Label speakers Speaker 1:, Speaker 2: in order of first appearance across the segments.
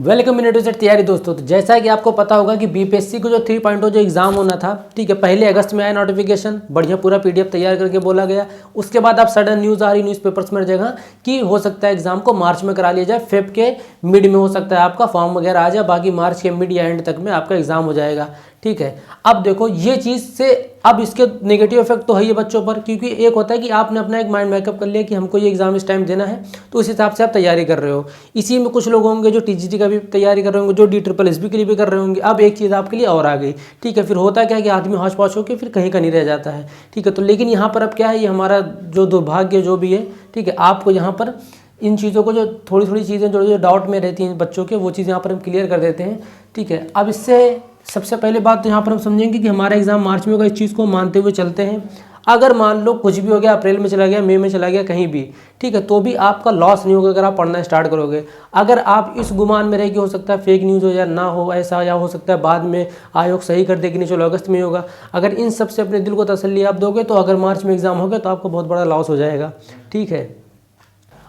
Speaker 1: Welcome in set तैयारी दोस्तों। तो जैसा कि आपको पता होगा कि बीपीएससी को जो 3.0 जो एग्जाम होना था, ठीक है, पहले अगस्त में आया नोटिफिकेशन, बढ़िया पूरा पीडीएफ तैयार करके बोला गया। उसके बाद अब सडन न्यूज़ आ रही न्यूज़पेपर्स में जगह कि हो सकता है एग्जाम को मार्च में करा लिया जाए, फेब के मिड में हो सकता है आपका फॉर्म वगैरह आ जाए, बाकी मार्च के मिड या एंड तक में आपका एग्जाम हो जाएगा। ठीक है, अब देखो ये चीज़ से अब इसके नेगेटिव इफेक्ट तो है ही बच्चों पर, क्योंकि एक होता है कि आपने अपना एक माइंड मेकअप कर लिया कि हमको ये एग्जाम इस टाइम देना है, तो उस हिसाब से आप तैयारी कर रहे हो। इसी में कुछ लोग होंगे जो टीजीटी का भी तैयारी कर रहे होंगे, जो DSSB के लिए भी कर रहे होंगे। अब एक चीज़ आपके लिए और आ गई, ठीक है, फिर होता क्या है कि आदमी हौच पौच होकर फिर कहीं का नहीं रह जाता है। ठीक है, तो लेकिन यहाँ पर अब क्या है, ये हमारा जो दुर्भाग्य जो भी है, ठीक है, आपको यहाँ पर इन चीज़ों को जो थोड़ी थोड़ी चीज़ें जो डाउट में रहती हैं बच्चों के, वो चीज़ यहाँ पर हम क्लियर कर देते हैं। ठीक है, अब इससे सबसे पहले बात तो यहाँ पर हम समझेंगे कि हमारा एग्जाम मार्च में होगा, इस चीज़ को मानते हुए चलते हैं। अगर मान लो कुछ भी हो गया, अप्रैल में चला गया, मई में चला गया, कहीं भी, ठीक है, तो भी आपका लॉस नहीं होगा अगर आप पढ़ना स्टार्ट करोगे। अगर आप इस गुमान में रहे कि हो सकता है फेक न्यूज़ हो या ना हो ऐसा, या हो सकता है बाद में आयोग सही कर दे कि नहीं चलो अगस्त में होगा, अगर इन सब से अपने दिल को तसल्ली आप दोगे तो अगर मार्च में एग्जाम हो गया तो आपको बहुत बड़ा लॉस हो जाएगा। ठीक है,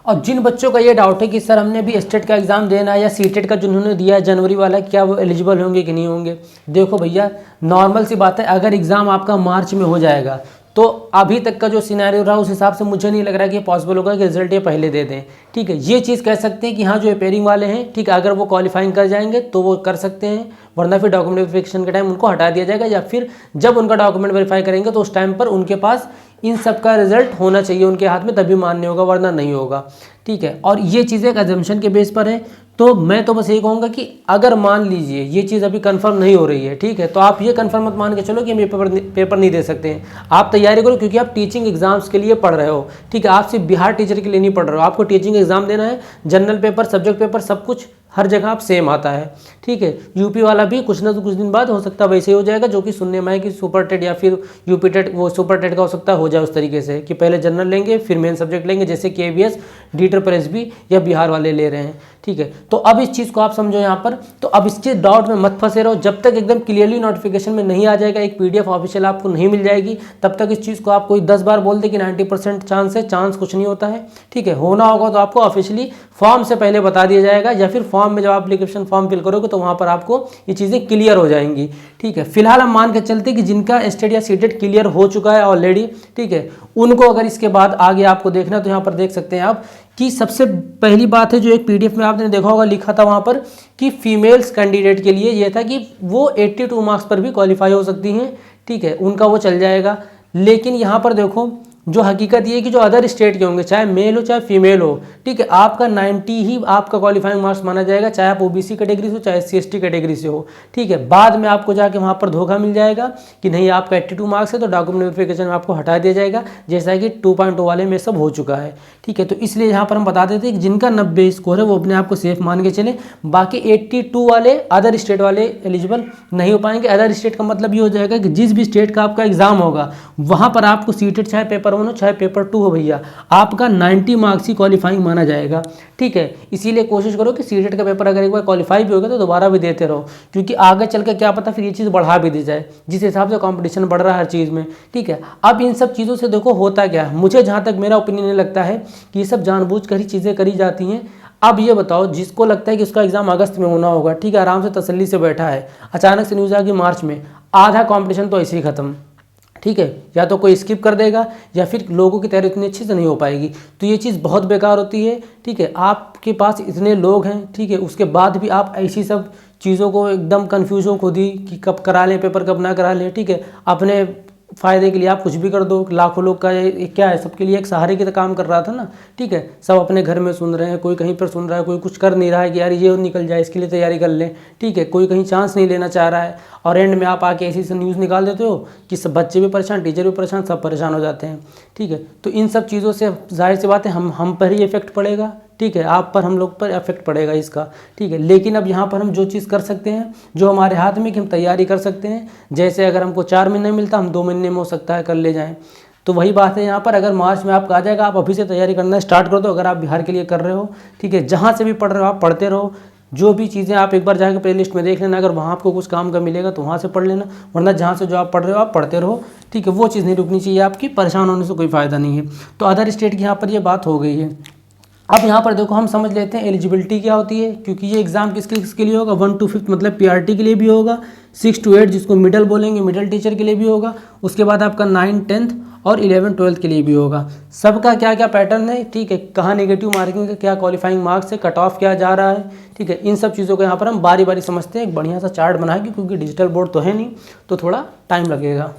Speaker 1: और जिन बच्चों का ये डाउट है कि सर हमने भी स्टेट का एग्ज़ाम देना है या सीटेट का जिन्होंने दिया है जनवरी वाला, क्या वो एलिजिबल होंगे कि नहीं होंगे, देखो भैया नॉर्मल सी बात है, अगर एग्ज़ाम आपका मार्च में हो जाएगा तो अभी तक का जो सिनेरियो रहा उस हिसाब से मुझे नहीं लग रहा कि ये पॉसिबल होगा कि रिजल्ट ये पहले दे दें। ठीक है, ये चीज़ कह सकते हैं कि हाँ जो अपेयरिंग वाले हैं, ठीक है, अगर वो क्वालिफाइंग कर जाएंगे तो वो कर सकते हैं, वरना फिर डॉक्यूमेंट वेरिफिकेशन के टाइम उनको हटा दिया जाएगा, या फिर जब उनका डॉक्यूमेंट वेरीफाई करेंगे तो उस टाइम पर उनके पास इन सब का रिजल्ट होना चाहिए उनके हाथ में, तभी मान्य होगा, वरना नहीं होगा। ठीक है, और ये चीज़ें एक अजम्पशन के बेस पर है, तो मैं तो बस यही कहूँगा कि अगर मान लीजिए ये चीज़ अभी कंफर्म नहीं हो रही है, ठीक है, तो आप ये कंफर्म मत मान के चलो कि हम ये पेपर नहीं दे सकते हैं। आप तैयारी करो, क्योंकि आप टीचिंग एग्जाम्स के लिए पढ़ रहे हो। ठीक है, आप सिर्फ बिहार टीचर के लिए नहीं पढ़ रहे हो, आपको टीचिंग एग्जाम देना है, जनरल पेपर, सब्जेक्ट पेपर, सब कुछ हर जगह आप सेम आता है। ठीक है, यूपी वाला भी कुछ ना कुछ दिन बाद हो सकता है वैसे ही हो जाएगा, जो कि सुनने में है कि सुपर टेट या फिर यूपी टेट, वो सुपर टेट का हो सकता है हो जाए उस तरीके से कि पहले जनरल लेंगे फिर मेन सब्जेक्ट लेंगे, जैसे KVS, DSSB या बिहार वाले ले रहे हैं। ठीक है, तो अब इस चीज़ को आप समझो यहाँ पर, तो अब इसके डाउट में मत फंसे रहो, जब तक एकदम क्लियरली नोटिफिकेशन में नहीं आ जाएगा, एक PDF ऑफिशियल आपको नहीं मिल जाएगी, तब तक इस चीज़ को आप कोई 10 बार बोल दे कि 90% चांस है, चांस कुछ नहीं होता है। ठीक है, होना होगा तो आपको ऑफिशियली फॉर्म से पहले बता दिया जाएगा, या फिर फॉर्म में जब आप एप्लीकेशन फॉर्म फिल करोगे तो वहाँ पर आपको ये चीज़ें क्लियर हो जाएंगी। ठीक है, फिलहाल हम मान के चलते कि जिनका स्टेट या सीटेट क्लियर हो चुका है ऑलरेडी, ठीक है, उनको अगर इसके बाद आगे आपको देखना तो यहाँ पर देख सकते हैं आप कि सबसे पहली बात है जो एक PDF में आपने देखा होगा लिखा था वहाँ पर कि फीमेल्स कैंडिडेट के लिए ये था कि वो 82 मार्क्स पर भी क्वालिफाई हो सकती हैं। ठीक है, उनका वो चल जाएगा। लेकिन यहाँ पर देखो जो हकीकत ये है कि जो अदर स्टेट के होंगे, चाहे मेल हो चाहे फीमेल हो, ठीक है, आपका 90 ही आपका क्वालिफाइंग मार्क्स माना जाएगा, चाहे आप OBC कैटेगरी से हो चाहे SC/ST कैटेगरी से हो। ठीक है, बाद में आपको जाके वहाँ पर धोखा मिल जाएगा कि नहीं आपका 82 मार्क्स है तो डॉक्यूमेंट वेरिफिकेशन में आपको हटा दिया जाएगा, जैसा कि 2.0 वाले में सब हो चुका है। ठीक है, तो इसलिए यहाँ पर हम बता देते हैं कि जिनका 90 स्कोर है वो अपने आप को सेफ मान के चले, बाकी 82 वाले अदर स्टेट वाले एलिजिबल नहीं हो पाएंगे। अदर स्टेट का मतलब ये हो जाएगा कि जिस भी स्टेट का आपका एग्जाम होगा वहाँ पर आपको सीटेड चाहे पेपर 1 हो चाहे पेपर 2 हो, भैया आपका 90 मार्क्स ही क्वालिफाइंग माना जाएगा। ठीक है, इसीलिए कोशिश करो कि सीटेट का पेपर अगर एक बार क्वालिफाई भी हो गया तो दोबारा भी देते रहो, क्योंकि आगे चल के क्या पता फिर ये चीज़ बढ़ा भी दी जाए, जिस हिसाब से कंपटीशन बढ़ रहा है हर चीज़ में। ठीक है, अब इन सब चीज़ों से देखो होता क्या है, मुझे जहाँ तक मेरा ओपिनियन लगता है कि ये सब जानबूझकर ही चीज़ें करी जाती हैं। अब ये बताओ जिसको लगता है कि उसका एग्जाम अगस्त में होना होगा, ठीक है, आराम से तसल्ली से बैठा है, अचानक से न्यूज़ आ गई मार्च में, आधा कंपटीशन तो ऐसे ही खत्म। ठीक है, या तो कोई स्किप कर देगा या फिर लोगों की तैयारी इतनी अच्छे से नहीं हो पाएगी, तो ये चीज़ बहुत बेकार होती है। ठीक है, आपके पास इतने लोग हैं, ठीक है, उसके बाद भी आप ऐसी सब चीज़ों को एकदम कन्फ्यूज हो खुद ही कि कब करा लें पेपर कब ना करा लें। ठीक है, अपने फ़ायदे के लिए आप कुछ भी कर दो, लाखों लोग का ये क्या है, सबके लिए एक सहारे की तरह काम कर रहा था ना। ठीक है, सब अपने घर में सुन रहे हैं, कोई कहीं पर सुन रहा है, कोई कुछ कर नहीं रहा है कि यार ये निकल जाए इसके लिए तैयारी कर लें। ठीक है, कोई कहीं चांस नहीं लेना चाह रहा है, और एंड में आप आके ऐसी से न्यूज़ निकाल देते हो कि सब बच्चे भी परेशान, टीचर भी परेशान, सब परेशान हो जाते हैं। ठीक है, तो इन सब चीज़ों से जाहिर सी बात है हम पर ही इफेक्ट पड़ेगा। ठीक है, आप पर, हम लोग पर इफेक्ट पड़ेगा इसका। ठीक है, लेकिन अब यहाँ पर हम जो चीज़ कर सकते हैं, जो हमारे हाथ में कि हम तैयारी कर सकते हैं, जैसे अगर हमको 4 महीने मिलता हम 2 महीने में हो सकता है कर ले जाएं। तो वही बात है यहाँ पर, अगर मार्च में आपका आ जाएगा आप अभी से तैयारी करना स्टार्ट कर दो, अगर आप बिहार के लिए कर रहे हो। ठीक है, जहाँ से भी पढ़ रहे हो आप पढ़ते रहो, जो भी चीज़ें आप एक बार जाकर प्ले लिस्ट में देख लेना, अगर वहाँ आपको कुछ काम का मिलेगा तो वहाँ से पढ़ लेना, वरना जहाँ से जो आप पढ़ रहे हो आप पढ़ते रहो। ठीक है, वो चीज़ नहीं रुकनी चाहिए आपकी, परेशान होने से कोई फ़ायदा नहीं है। तो अदर स्टेट की यहाँ पर ये बात हो गई है। अब यहाँ पर देखो हम समझ लेते हैं एलिजिबिलिटी क्या होती है, क्योंकि ये एग्जाम किसके लिए होगा, 1 to 5 मतलब पीआरटी के लिए भी होगा, 6 to 8 जिसको मिडल बोलेंगे मिडल टीचर के लिए भी होगा, उसके बाद आपका 9, 10th और 11, 12th के लिए भी होगा। सबका क्या क्या पैटर्न है, ठीक है, कहाँ नेगेटिव मार्किंग है, क्या क्वालिफाइंग मार्क्स है, कट ऑफ क्या जा रहा है, ठीक है, इन सब चीज़ों को यहाँ पर हम बारी बारी समझते हैं। एक बढ़िया सा चार्ट बनाएंगे, क्योंकि डिजिटल बोर्ड तो है नहीं तो थोड़ा टाइम लगेगा।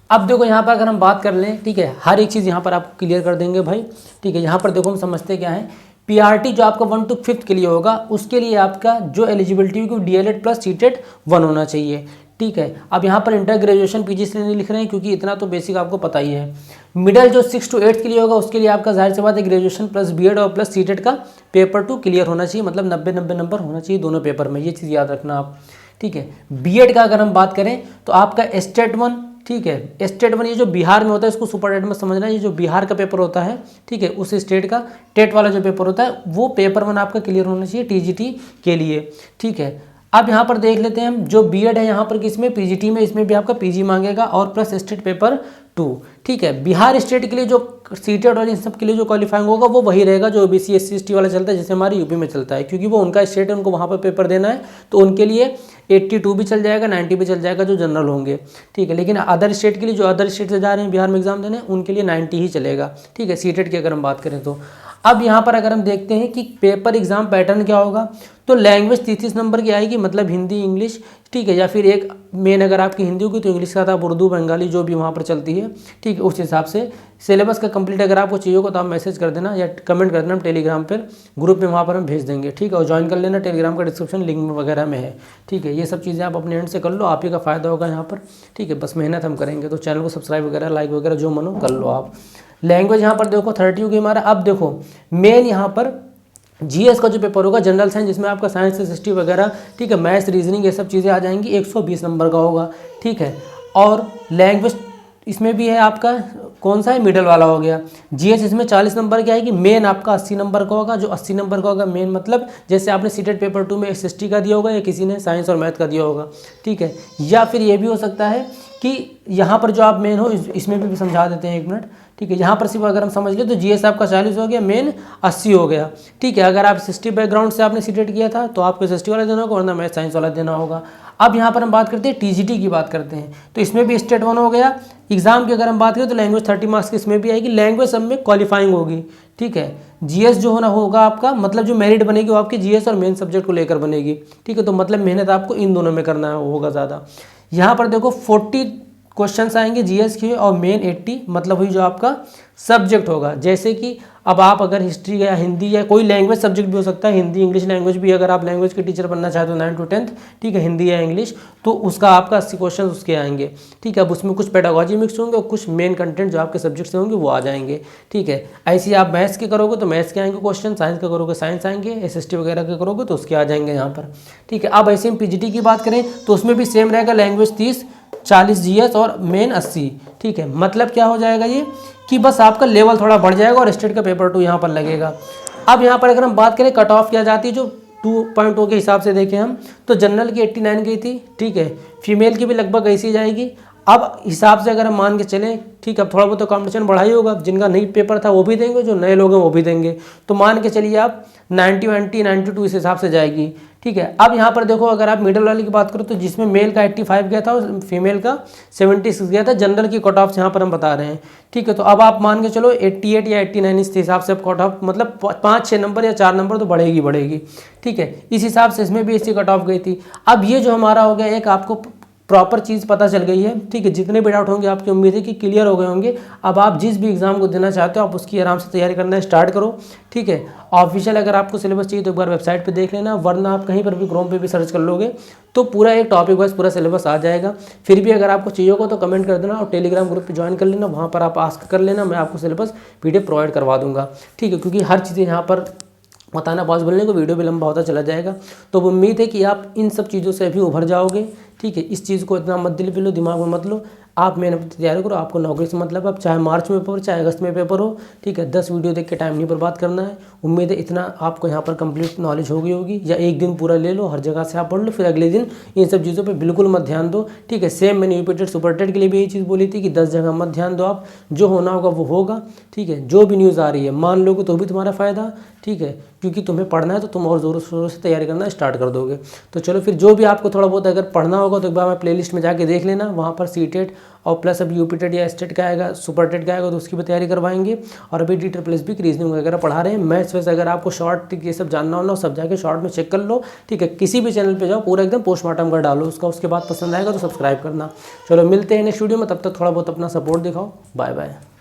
Speaker 1: अब देखो यहाँ पर अगर हम बात कर लें, ठीक है, हर एक चीज़ यहाँ पर आपको क्लियर कर देंगे भाई, ठीक है। यहाँ पर देखो हम समझते क्या है, पीआरटी जो आपका 1 to 5 के लिए होगा, उसके लिए आपका जो एलिजिबिलिटी होगी डीएलएड प्लस सीटेट 1 होना चाहिए, ठीक है। अब यहाँ पर इंटर ग्रेजुएशन पीजी से नहीं लिख रहे हैं, क्योंकि इतना तो बेसिक आपको पता ही है। मिडल जो 6 to 8 के लिए होगा, उसके लिए आपका जाहिर सी बात है ग्रेजुएशन प्लस बीएड और प्लस सीटेट का पेपर 2 क्लियर होना चाहिए, मतलब 90 नंबर होना चाहिए दोनों पेपर में, ये चीज़ याद रखना आप, ठीक है। बीएड का अगर हम बात करें तो आपका स्टेट 1, ठीक है, स्टेट 1 ये जो बिहार में होता है, इसको सुपर टेट में समझना है, ये जो बिहार का पेपर होता है, ठीक है, उस स्टेट का टेट वाला जो पेपर होता है वो पेपर 1 आपका क्लियर होना चाहिए टीजीटी के लिए, ठीक है। अब यहाँ पर देख लेते हैं हम, जो बीएड है यहाँ पर किसमें, पीजीटी में, इसमें भी आपका पीजी मांगेगा और प्लस स्टेट पेपर 2, ठीक है। बिहार स्टेट के लिए जो सीटेट और इन सब के लिए जो क्वालिफाइंग होगा वो वही रहेगा जो ओबीसी एससी एसटी वाला चलता है, जैसे हमारे यूपी में चलता है, क्योंकि वो उनका स्टेट है, उनको वहाँ पर पेपर देना है, तो उनके लिए 82 भी चल जाएगा, 90 भी चल जाएगा जो जनरल होंगे, ठीक है। लेकिन अदर स्टेट के लिए, जो अदर स्टेट से जा रहे हैं बिहार में एग्जाम देने, उनके लिए 90 ही चलेगा, ठीक है, सीटेट की अगर हम बात करें तो। अब यहाँ पर अगर हम देखते हैं कि पेपर एग्जाम पैटर्न क्या होगा, तो लैंग्वेज 33 नंबर की आएगी, मतलब हिंदी इंग्लिश, ठीक है, या फिर एक मेन अगर आपकी हिंदी होगी तो इंग्लिश का था, उर्दू बंगाली जो भी वहाँ पर चलती है, ठीक है, उस हिसाब से सिलेबस का कंप्लीट अगर आपको चाहिए होगा तो आप मैसेज कर देना या कमेंट कर देना, हम टेलीग्राम पर ग्रुप में वहाँ पर हम भेज देंगे, ठीक है, और ज्वाइन कर लेना, टेलीग्राम का डिस्क्रिप्शन लिंक वगैरह में है, ठीक है। ये सब चीज़ें आप अपने एंड से कर लो, आप ही का फ़ायदा होगा यहाँ पर, ठीक है, बस मेहनत हम करेंगे, तो चैनल को सब्सक्राइब वगैरह लाइक वगैरह जो मनो कर लो आप। लैंग्वेज यहाँ पर देखो 30 की हमारा। अब देखो मेन यहाँ पर जीएस का जो पेपर होगा जनरल साइंस, जिसमें आपका साइंस हिस्ट्री वगैरह, ठीक है, मैथ्स रीजनिंग ये सब चीज़ें आ जाएंगी, 120 नंबर का होगा, ठीक है। और लैंग्वेज इसमें भी है आपका कौन सा है, मिडल वाला हो गया। जीएस इसमें 40 नंबर की आएगी, मेन आपका 80 नंबर का होगा, जो 80 नंबर का होगा मेन, मतलब जैसे आपने सीटेट पेपर 2 में एसएसटी का दिया होगा या किसी ने साइंस और मैथ का दिया होगा, ठीक है। या फिर ये भी हो सकता है कि यहाँ पर जो आप मेन हो, इसमें भी समझा देते हैं 1 मिनट, ठीक है। यहाँ पर सिर्फ अगर हम समझ ले तो जीएस आपका 40 हो गया, मेन 80 हो गया, ठीक है। अगर आप एसएसटी बैकग्राउंड से आपने सीटेट किया था तो आपको एसएसटी वाला देना होगा, वरना मैथ साइंस वाला देना होगा। अब यहाँ पर हम बात करते हैं टीजीटी की बात करते हैं, तो इसमें भी स्टेट 1 हो गया। एग्जाम की अगर हम बात करें तो लैंग्वेज 30 मार्क्स की इसमें भी आएगी, लैंग्वेज सब में क्वालिफाइंग होगी, ठीक है। जीएस जो होना होगा आपका, मतलब जो मेरिट बनेगी वो आपकी जीएस और मेन सब्जेक्ट को लेकर बनेगी, ठीक है। तो मतलब मेहनत आपको इन दोनों में करना होगा ज़्यादा। यहाँ पर देखो 40 क्वेश्चंस आएंगे जीएस के और मेन 80, मतलब हुई जो आपका सब्जेक्ट होगा। जैसे कि अब आप अगर हिस्ट्री या हिंदी या कोई लैंग्वेज सब्जेक्ट भी हो सकता है, हिंदी इंग्लिश लैंग्वेज भी, अगर आप लैंग्वेज के टीचर बनना चाहते हो 9 to 10th, ठीक है, हिंदी या इंग्लिश, तो उसका आपका 80 क्वेश्चन उसके आएंगे, ठीक है। अब उसमें कुछ पेडागोजी मिक्स होंगे और कुछ मेन कंटेंट जो आपके सब्जेक्ट से होंगे वो आ जाएंगे, ठीक है। ऐसे आप मैथ्स के करोगे तो मैथ्स के आएंगे क्वेश्चन, साइंस का करोगे साइंस आएंगे, एसएसटी वगैरह के करोगे तो उसके आ जाएंगे यहाँ पर, ठीक है। अब ऐसे हम पीजीटी की बात करें तो उसमें भी सेम रहेगा, लैंग्वेज 30, 40 जीएस और मेन 80, ठीक है। मतलब क्या हो जाएगा ये कि बस आपका लेवल थोड़ा बढ़ जाएगा और स्टेट का पेपर 2 यहाँ पर लगेगा। अब यहाँ पर अगर हम बात करें कट ऑफ क्या जाती है, जो 2.0 के हिसाब से देखें हम, तो जनरल की 89 गई थी, ठीक है, फीमेल की भी लगभग ऐसी जाएगी। अब हिसाब से अगर हम मान के चलें, ठीक है, अब थोड़ा बहुत तो कॉम्पिटिशन बढ़ाई होगा, जिनका नहीं पेपर था वो भी देंगे, जो नए लोग हैं वो भी देंगे, तो मान के चलिए आप 90, 92 इस हिसाब से जाएगी, ठीक है। अब यहाँ पर देखो अगर आप मिडिल वाले की बात करो तो जिसमें मेल का 85 गया था और फीमेल का 76 गया था, जनरल की कट ऑफ यहाँ पर हम बता रहे हैं, ठीक है। तो अब आप मान के चलो 88 या 89 इस हिसाब से कट ऑफ, मतलब 5-6 नंबर या 4 नंबर तो बढ़ेगी, ठीक है। इस हिसाब से इसमें भी इसी कट ऑफ गई थी। अब ये जो हमारा हो गया, एक आपको प्रॉपर चीज़ पता चल गई है, ठीक है। जितने भी डाउट होंगे आपकी उम्मीद है कि क्लियर हो गए होंगे। अब आप जिस भी एग्जाम को देना चाहते हो आप उसकी आराम से तैयारी करना स्टार्ट करो, ठीक है। ऑफिशियल अगर आपको सिलेबस चाहिए तो एक बार वेबसाइट पे देख लेना, वरना आप कहीं पर भी क्रोम पे भी सर्च कर लोगे तो पूरा एक टॉपिक वाइज पूरा सिलेबस आ जाएगा। फिर भी अगर आपको चाहिए होगा तो कमेंट कर देना और टेलीग्राम ग्रुप पर ज्वाइन कर लेना, वहाँ पर आप आस्क कर लेना, मैं आपको सिलेबस PDF प्रोवाइड करवा दूँगा, ठीक है। क्योंकि हर चीज़ें यहाँ पर बताना पॉसिबल नहीं, को वीडियो भी लंबा होता चला जाएगा। तो उम्मीद है कि आप इन सब चीज़ों से अभी उभर जाओगे, ठीक है, इस चीज़ को इतना मत दिल पे लो, दिमाग में मत लो। आप मेहनत की तैयारी करो, आपको नौकरी से मतलब, अब चाहे मार्च में पेपर चाहे अगस्त में पेपर हो, ठीक है। 10 वीडियो देख के टाइम नहीं बर्बाद करना है। उम्मीद है इतना आपको यहाँ पर कंप्लीट नॉलेज हो गई होगी, या एक दिन पूरा ले लो, हर जगह से आप पढ़ लो, फिर अगले दिन इन सब चीज़ों पर बिल्कुल मत ध्यान दो, ठीक है। सेम मैंने यूपीटेड सुपरटेड के लिए भी यही चीज़ बोली थी कि 10 जगह मत ध्यान दो आप, जो होना होगा वो होगा, ठीक है। जो भी न्यूज़ आ रही है मान लोगे तो भी तुम्हारा फ़ायदा, ठीक है, क्योंकि तुम्हें पढ़ना है तो तुम और ज़ोरों शोरों से तैयारी करना स्टार्ट कर दोगे। तो चलो फिर जो भी आपको थोड़ा बहुत अगर पढ़ना होगा तो एक बार मैं प्लेलिस्ट में जाके देख लेना, वहाँ पर सीटेट और प्लस अब यूपीटेट या स्टेट का आएगा, सुपरटेट का आएगा, तो उसकी भी तैयारी करवाएंगे। और अभी डी प्लस भी रीजनिंग वगैरह पढ़ा रहे हैं। मैथ्स वैसे अगर आपको शॉर्ट ये सब जानना होना सब जाके शॉर्ट में चेक कर लो, ठीक है। किसी भी चैनल पे जाओ पूरा एकदम पोस्टमार्टम कर डालो उसका, उसके बाद पसंद आएगा तो सब्सक्राइब करना। चलो मिलते हैं नेक्स्ट वीडियो में, तब तक थोड़ा बहुत अपना सपोर्ट दिखाओ। Bye bye.